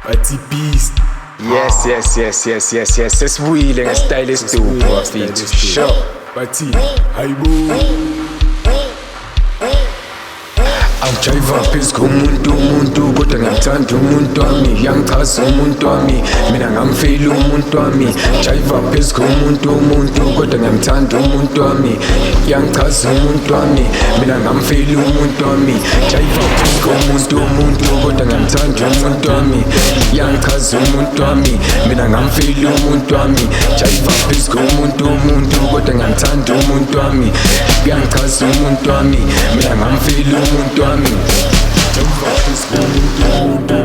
Bathi beast. Yes. Sesibuyile ngesitayile esidumbu bafethu. Sure. Bathi hayibo. Awujayiva phezu komuntu kodwa ngiyamthanda umuntu wami. Yangichaza umuntu wami, mina ngamfeyila umuntu wami. Jayiva phezu komuntu kodwa ngiyamthanda umuntu wami. Yangichaza umuntu wami, mina ngamfeyila umuntu wami. Jayiva phezu komuntu kodwa ngiyamthanda umuntu wami. Yangichaza umuntu wami, mina ngamfeyila umuntu wami. Jayiva phezu komuntu kodwa ngiyamthanda umuntu wami. Yangichaza umuntu wami, mina ngamfeyila umuntu wami. Jayiva phezu komuntu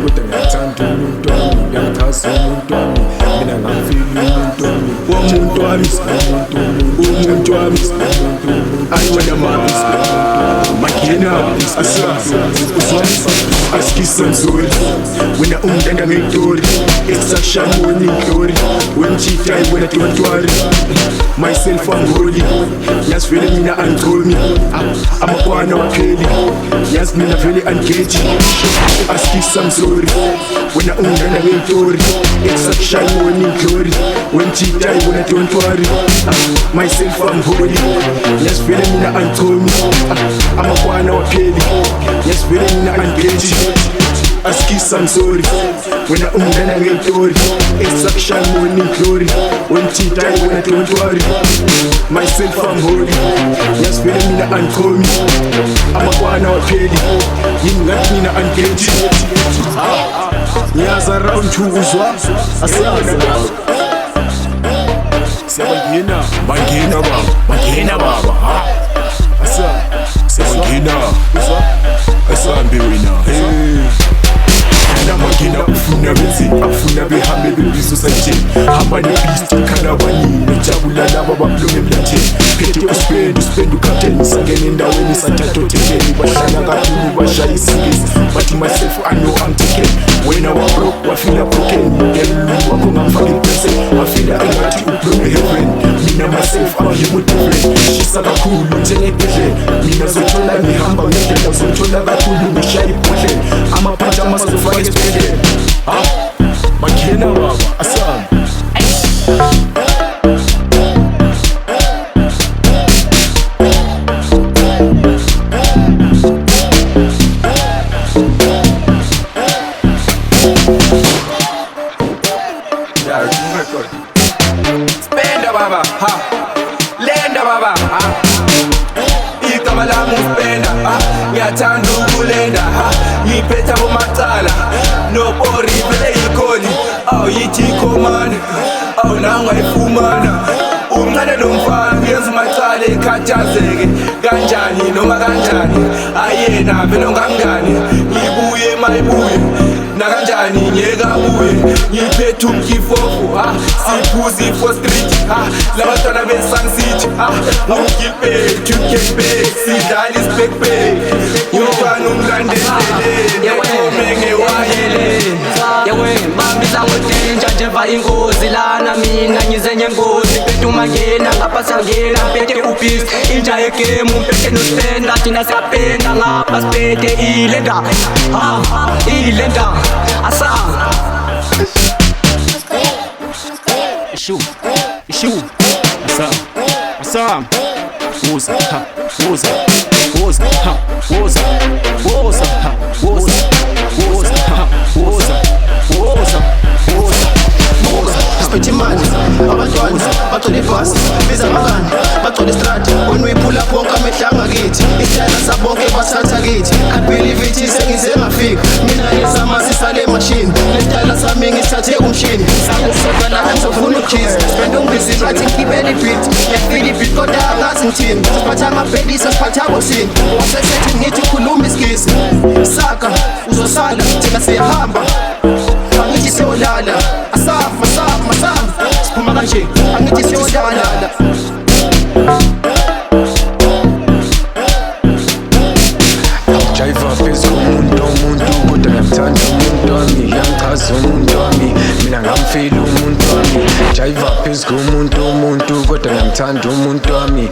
kodwa ngiyamthanda umuntu wami. Yangichaza umuntu wami, mina ngamfeyila umuntu wami. Umuntu wami ayiwena mami makina askisa nzuri wena umdanda ngeyitori extraction morning glory when cheat I wena don't worry myself I'm holy yes vele mina angcomi amakwana wapheli yes mina vele angage askisa nzuri wena umdanda ngeyitori extraction morning glory when cheat I wena don't worry myself I'm holy yes vele mina angcomi amakwana wapheli yes vele mina angage askisa I'm sorry wena umdana ngeyitori extraction morning glory when cheat I wena don't worry myself I'm holy yes vele mina angcomi amakwana wapheli yini ngathi mina angage ngiyaza round 2 uzwa asazi Bangena baba ha. Sebangena uzwa asambe wena namangena ufuna benzi afuna behambe bebizo sayitsheni hamba nebeast khala banini jabula laba bablonge emlanjeni phethe uspend ukapteni sangena endaweni sathatha othekeni bahlala kakhulu bashaya isingisi bathi myself I know I'm taken wena wabroke wafila broken yelulu wakho ngamfaka impese wafila engathi ubroke heaven mina myself I'm human different shisa kakhulu njengebhedlela mina zothola ngihamba ngendlela zothola kakhulu ngishaya ibhodlela amaphatha amasofaka esibhedlela bangena baba asami Spenda baba ha, lenda baba ha, igama lami uspenda ha, ngiyathanda ukulenda ha, ngiphetha bomacala nopori vele ikoli, yithi ikhomana, nangayifumana umncane nomfana ngenza umacala ekhathazeke kanjani noma kanjani ayena vele ngangani ngibuye mayibuye nakanjani ngiyekabuye ngiphethe umkifofu siphuzi for street labantwana be-Sun City ngumgilbert ukebek sidlala isibekbek yomntwana umlandeleleni ome ngewayeleni bambisa ngodenja njeva ingozi lana mina ngize ngengozi mpethe umangena ngapha sangena mpethe ubhisi inja yegemu mpethe nospenda thina siyapenda ngapha siphethe ilenda asanga ishu asanga woza Spitty man, abantwana bacela ibhasi biza abangani bacela istrata when we pull up wonke amehlanga kithi isitayela sabonke basatha kithi I believe it sengize ngafika mina ngizama sisale machine lesitayela sami ngisathe umshini sangisoka la ngizofuna ukhiss spend ungibhizi ngathi ngibele beat ngiyafeel beat kodwa ngathi ngithini siphatha amabhedi siphatha bosini wasesethi ngithi ukhuluma isigisi saka uzosala thina siyahamba angithi siyolala asafa siphuma kanje angithi siyolala Jayiva phezu komuntu kodwa ngiyamthanda umuntu umuntu wami yangichaza umuntu wami mina ngamfila umuntu wami jayiva phezu komuntu kodwa ngiyamthanda umuntu wami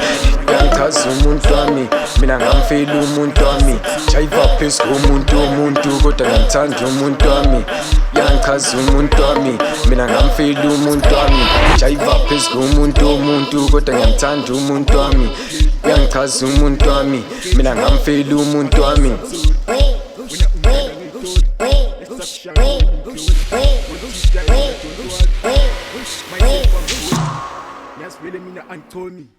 yangichaza umuntu wami mina ngamfila umuntu wami jayiva phezu komuntu kodwa ngiyamthanda umuntu wami yangichaza umuntu wami mina ngamfila umuntu wami jayiva phezu komuntu kodwa ngiyamthanda umuntu wami yangichaza umuntu wami mina ngamfila umuntu wami Yes, really mean and told me.